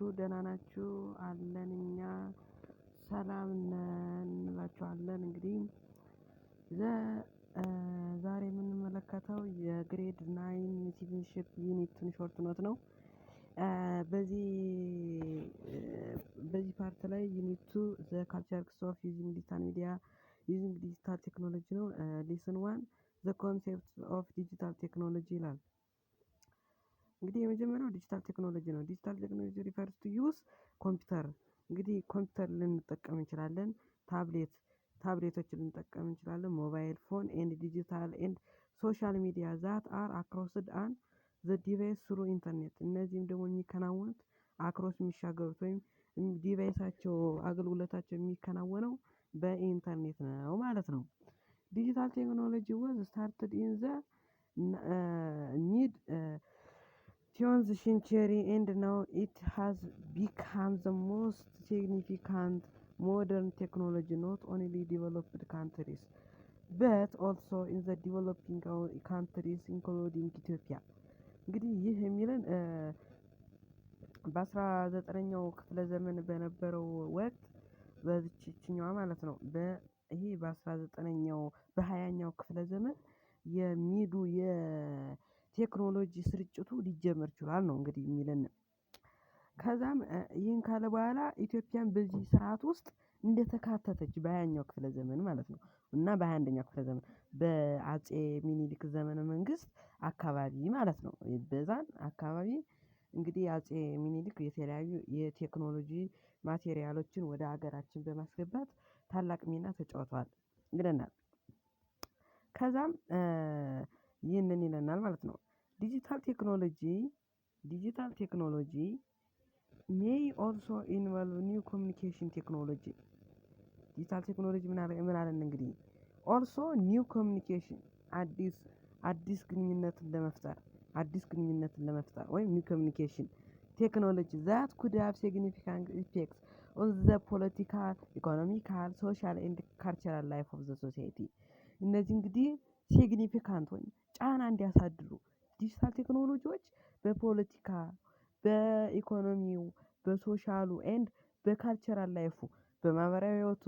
ናችሁ? ደህና ናችሁ? አለን እኛ ሰላም ነን እንላችኋለን። እንግዲህ ዛሬ የምንመለከተው የግሬድ 9 ሲቲዝንሺፕ ዩኒትን ሾርት ኖት ነው። በዚህ ፓርት ላይ ዩኒት 2 ዘ ካልቸርስ ኦፍ ዩዚንግ ዲጂታል ሚዲያ ዩዚንግ ዲጂታል ቴክኖሎጂ ነው። ሌሰን 1 ዘ ኮንሴፕት ኦፍ ዲጂታል ቴክኖሎጂ ይላል። እንግዲህ የመጀመሪያው ዲጂታል ቴክኖሎጂ ነው። ዲጂታል ቴክኖሎጂ ሪፈርስ ቱ ዩዝ ኮምፒውተር። እንግዲህ ኮምፒውተር ልንጠቀም እንችላለን። ታብሌቶችን ልንጠቀም እንችላለን። ሞባይል ፎን ኤንድ ዲጂታል ኤንድ ሶሻል ሚዲያ ዛት አር አክሮስድ አን ዘ ዲቫይስ ስሩ ኢንተርኔት። እነዚህም ደግሞ የሚከናወኑት አክሮስ የሚሻገሩት ወይም ዲቫይሳቸው አገልግሎታቸው የሚከናወነው በኢንተርኔት ነው ማለት ነው። ዲጂታል ቴክኖሎጂ ወዝ ስታርትድ ኢን ዘ ሚድ ቲዌንቲeth century and now it has become the most significant modern technology not only developed countries but also in the developing countries including Ethiopia። እንግዲህ ይህ የሚለን በ19ኛው ክፍለ ዘመን በነበረው ወቅት በዚችኛዋ ማለት ነው። ይሄ በ19ኛው በ20ኛው ክፍለ ዘመን የሚዱ የቴክኖሎጂ ስርጭቱ ሊጀመር ችሏል ነው እንግዲህ የሚለን። ከዛም ይህን ካለ በኋላ ኢትዮጵያን በዚህ ስርዓት ውስጥ እንደተካተተች በ20ኛው ክፍለ ዘመን ማለት ነው እና በ21ኛው ክፍለ ዘመን በአጼ ሚኒሊክ ዘመነ መንግስት አካባቢ ማለት ነው። በዛን አካባቢ እንግዲህ አጼ ሚኒሊክ የተለያዩ የቴክኖሎጂ ማቴሪያሎችን ወደ ሀገራችን በማስገባት ታላቅ ሚና ተጫውተዋል ይለናል። ከዛም ይህንን ይለናል ማለት ነው። ዲጂታል ቴክኖሎጂ ሜይ ኦልሶ ኢንቮልቭ ኒው ኮሚኒኬሽን ቴክኖሎጂ። ዲጂታል ቴክኖሎጂ ምን አለን እንግዲህ ኦልሶ ኒው ኮሚኒኬሽን አዲስ ግንኙነትን ለመፍጠር ወይም ኒው ኮሚኒኬሽን ቴክኖሎጂ ዛት ኩድ ሃቭ ሲግኒፊካንት ኢፌክትስ ኦን ዘ ፖለቲካል ኢኮኖሚካል ሶሻል ኤንድ ካልቸራል ላይፍ ኦፍ ዘ ሶሳይቲ። እነዚህ እንግዲህ ሲግኒፊካንት ወይም ጫና እንዲያሳድሩ ዲጂታል ቴክኖሎጂዎች በፖለቲካ በኢኮኖሚው በሶሻሉ ኤንድ በካልቸራል ላይፉ በማህበራዊ ህይወቱ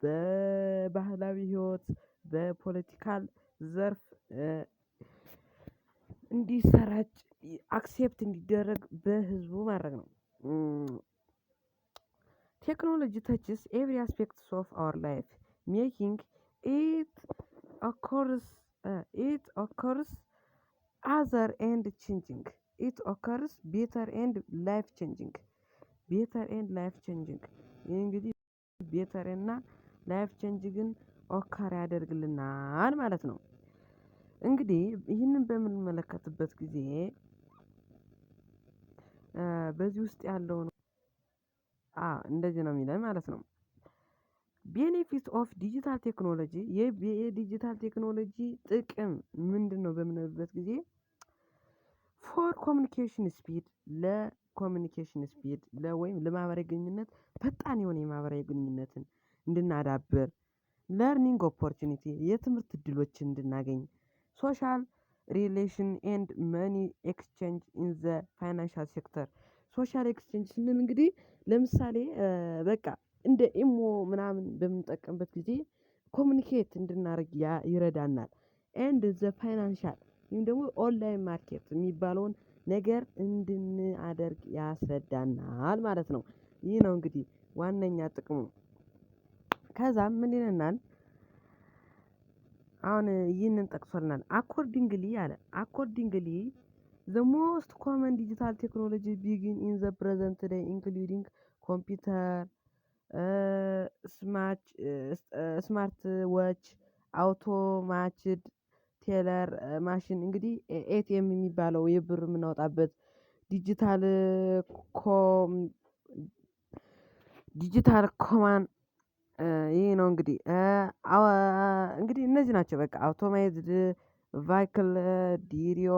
በባህላዊ ህይወት በፖለቲካል ዘርፍ እንዲሰራጭ አክሴፕት እንዲደረግ በህዝቡ ማድረግ ነው። ቴክኖሎጂ ተችስ ኤቭሪ አስፔክትስ ኦፍ አወር ላይፍ ሜኪንግ ኢት ኦከርስ አዘር ኤንድ ቼንጂንግ ኢት ኦከርስ ቤተር ኤንድ ላይፍ ቼንጂንግ ይህ እንግዲህ ቤተር እና ላይፍ ቼንጂንግን ኦከር ያደርግልናል ማለት ነው። እንግዲህ ይህንን በምንመለከትበት ጊዜ በዚህ ውስጥ ያለው ነው እንደዚህ ነው የሚለን ማለት ነው። ቤኔፊት ኦፍ ዲጂታል ቴክኖሎጂ የዲጂታል ቴክኖሎጂ ጥቅም ምንድነው በምንልበት ጊዜ ፎር ኮሚኒኬሽን ስፒድ ለኮሚኒኬሽን ስፒድ ወይም ለማህበራዊ ግንኙነት ፈጣን የሆነ የማህበራዊ ግንኙነትን እንድናዳብር ለርኒንግ ኦፖርቹኒቲ የትምህርት እድሎችን እንድናገኝ ሶሻል ሪሌሽን ኤንድ መኒ ኤክስቼንጅ ኢን ዘ ፋይናንሻል ሴክተር። ሶሻል ኤክስቼንጅ ስንል እንግዲህ ለምሳሌ በቃ እንደ ኢሞ ምናምን በምንጠቀምበት ጊዜ ኮሚኒኬት እንድናደርግ ይረዳናል። ኤንድ ዘ ፋይናንሻል ወይም ደግሞ ኦንላይን ማርኬት የሚባለውን ነገር እንድናደርግ ያስረዳናል ማለት ነው። ይህ ነው እንግዲህ ዋነኛ ጥቅሙ። ከዛም ምን ይለናል? አሁን ይህንን ጠቅሶልናል። አኮርዲንግሊ the most common digital technology begin in the present day including computer, ስማርት ዎች፣ አውቶማትድ ቴለር ማሽን እንግዲህ ኤቲኤም የሚባለው የብር የምናወጣበት ዲጂታል ኮማን ይሄ ነው እንግዲህ እንግዲህ እነዚህ ናቸው በቃ አውቶማይዝድ ቫይክል ዲሪዮ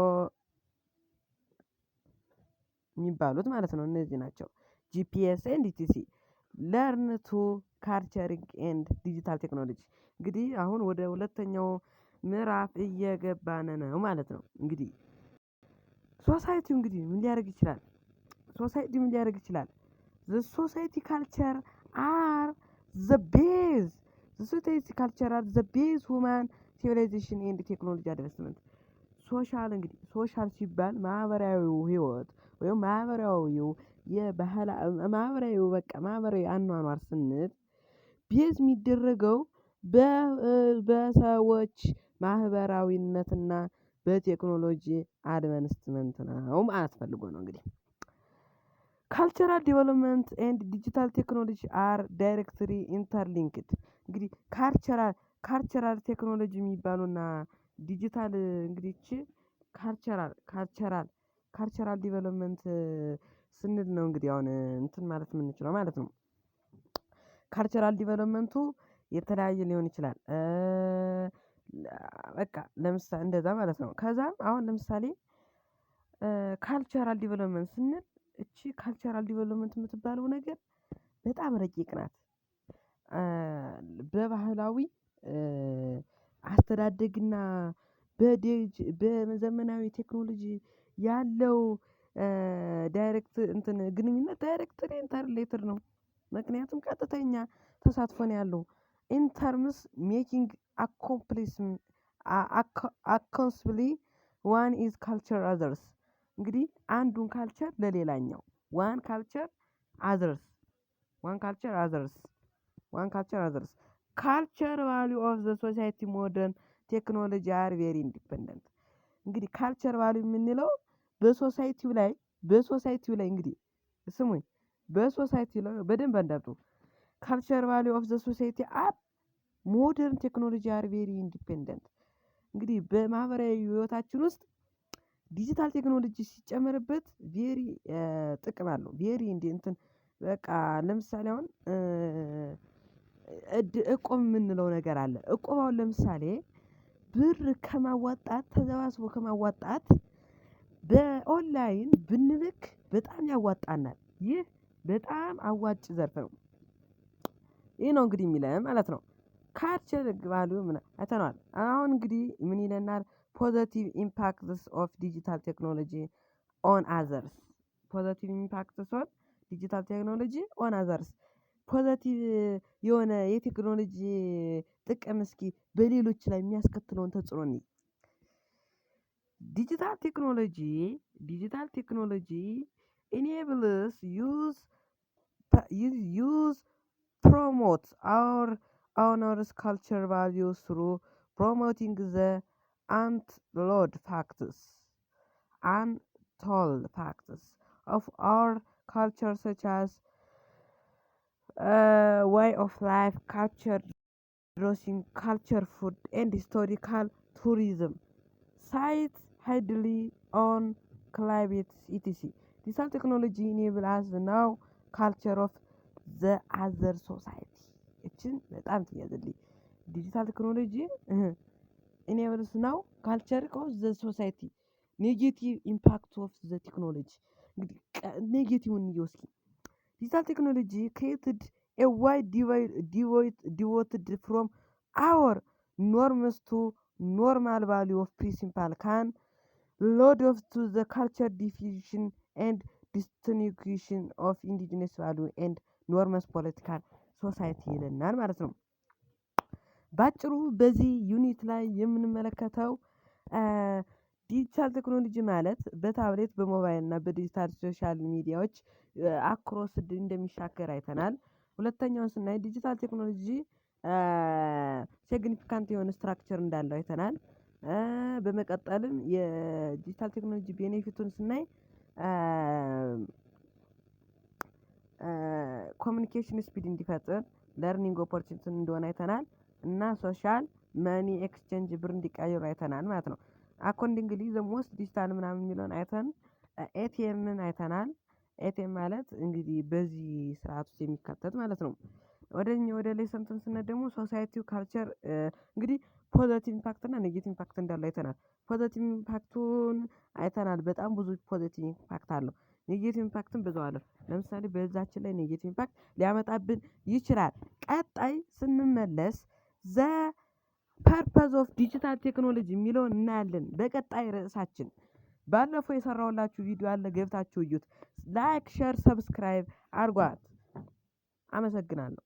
የሚባሉት ማለት ነው። እነዚህ ናቸው ጂፒኤስ ኤንድ ኢቲሲ ለርን ቱ ካልቸሪንግ ኤንድ ዲጂታል ቴክኖሎጂ። እንግዲህ አሁን ወደ ሁለተኛው ምዕራፍ እየገባን ነው ማለት ነው። እንግዲህ ሶሳይቲው እንግዲህ ምን ሊያደርግ ይችላል? ሶሳይቲ ምን ሊያደርግ ይችላል? the society culture are the base the society culture are the base human civilization and technology advancement ሶሻል እንግዲህ ሶሻል ሲባል ማህበራዊው ህይወት ወይም ማህበራዊው በቃ ማህበራዊ አኗኗር ስንል ቤዝ የሚደረገው በሰዎች ማህበራዊነትና በቴክኖሎጂ አድቫንስመንት ነው ማለት ፈልጎ ነው። እንግዲህ ካልቸራል ዲቨሎፕመንት ኤንድ ዲጂታል ቴክኖሎጂ አር ዳይሬክትሊ ኢንተርሊንክድ እንግዲህ ካልቸራል ቴክኖሎጂ የሚባሉና ዲጂታል እንግዲህ ካልቸራል ዲቨሎፕመንት ስንል ነው እንግዲህ አሁን እንትን ማለት የምንችለው ማለት ነው። ካልቸራል ዲቨሎፕመንቱ የተለያየ ሊሆን ይችላል። በቃ ለምሳሌ እንደዛ ማለት ነው። ከዛም አሁን ለምሳሌ ካልቸራል ዲቨሎፕመንት ስንል እቺ ካልቸራል ዲቨሎፕመንት የምትባለው ነገር በጣም ረቂቅ ናት። በባህላዊ አስተዳደግና በዘመናዊ ቴክኖሎጂ ያለው ዳይሬክት እንትን ግንኙነት ዳይሬክትሊ ኢንተርሌትድ ነው። ምክንያቱም ቀጥተኛ ተሳትፎ ነው ያለው ኢን ተርምስ ሜኪንግ አኮንስብሊ ዋን ኢዝ ካልቸር አዘርስ እንግዲህ አንዱን ካልቸር ለሌላኛው ዋን ካልቸር አዘርስ ካልቸር ቫልዩ ኦፍ ዘ ሶሳይቲ ሞደርን ቴክኖሎጂ አር ቬሪ ኢንዲፔንደንት እንግዲህ ካልቸር ቫልዩ የምንለው በሶሳይቲው ላይ እንግዲህ ስሙኝ በሶሳይቲው ላይ በደንብ አዳምጡ ካልቸር ቫልዩ ኦፍ ዘ ሶሳይቲ አር ሞደርን ቴክኖሎጂ አር ቬሪ ኢንዲፔንደንት እንግዲህ በማህበራዊ ህይወታችን ውስጥ ዲጂታል ቴክኖሎጂ ሲጨመርበት ቬሪ ጥቅም አለው። ቬሪ እንትን በቃ ለምሳሌ አሁን እቁብ የምንለው ነገር አለ። እቁብ አሁን ለምሳሌ ብር ከማዋጣት ተሰባስቦ ከማዋጣት በኦንላይን ብንልክ በጣም ያዋጣናል። ይህ በጣም አዋጭ ዘርፍ ነው። ይህ ነው እንግዲህ የሚለን ማለት ነው። ካልቸር ቫልዩ ምን አይተነዋል። አሁን እንግዲህ ምን ይለናል? ፖዘቲቭ ኢምፓክትስ ኦፍ ዲጂታል ቴክኖሎጂ ኦን አዘርስ ፖዘቲቭ ኢምፓክትስ ኦን ዲጂታል ቴክኖሎጂ ኦን አዘርስ ፖዘቲቭ የሆነ የቴክኖሎጂ ጥቅም እስኪ በሌሎች ላይ የሚያስከትለውን ተጽዕኖ እንይ። ዲጂታል ቴክኖሎጂ enables use promote our honors culture values through promoting the untold facts of our culture such as way of life, culture, dressing, culture, food, and historical tourism. Sites heavily on climate etc. Digital technology enable us now culture of the other society. እችን በጣም ትያዝልኝ ዲጂታል ቴክኖሎጂ enables now culture of the society. ኔጌቲቭ ኢምፓክት ኦፍ ዘ ቴክኖሎጂ እንግዲህ ኔጌቲቭን እየወስኪ digital technology created a wide devoted from our norms to normal value of principle can load off to the culture diffusion and distinction of indigenous value and norms political society ይለናል ማለት ነው። ባጭሩ በዚህ ዩኒት ላይ የምንመለከተው ዲጂታል ቴክኖሎጂ ማለት በታብሌት በሞባይል እና በዲጂታል ሶሻል ሚዲያዎች አክሮስ እንደሚሻገር አይተናል። ሁለተኛውን ስናይ ዲጂታል ቴክኖሎጂ ሲግኒፊካንት የሆነ ስትራክቸር እንዳለው አይተናል። በመቀጠልም የዲጂታል ቴክኖሎጂ ቤኔፊቱን ስናይ ኮሚኒኬሽን ስፒድ እንዲፈጥር ለርኒንግ ኦፖርቹኒቲ እንደሆነ አይተናል እና ሶሻል መኒ ኤክስቼንጅ ብር እንዲቀያየሩ አይተናል ማለት ነው። አኮርዲንግሊ ዘ ሞስት ዲጂታል ምናምን የሚለውን አይተን ኤቲኤምን አይተናል። ኤቲኤም ማለት እንግዲህ በዚህ ስርዓት ውስጥ የሚካተት ማለት ነው። ወደ ሌሰን ስንሄድ ደግሞ ሶሳይቲው ካልቸር እንግዲህ ፖዘቲቭ ኢምፓክት እና ኔጌቲቭ ኢምፓክት እንዳለው አይተናል። ፖዘቲቭ ኢምፓክቱን አይተናል። በጣም ብዙ ፖዘቲቭ ኢምፓክት አለው። ኔጌቲቭ ኢምፓክትን ብዙ አለው። ለምሳሌ በዛችን ላይ ኔጌቲቭ ኢምፓክት ሊያመጣብን ይችላል። ቀጣይ ስንመለስ ዘ ፐርፐዝ ኦፍ ዲጂታል ቴክኖሎጂ የሚለውን እናያለን። በቀጣይ ርዕሳችን ባለፈው የሰራሁላችሁ ቪዲዮ አለ ገብታችሁ እዩት። ላይክ ሼር ሰብስክራይብ አድርጓት። አመሰግናለሁ።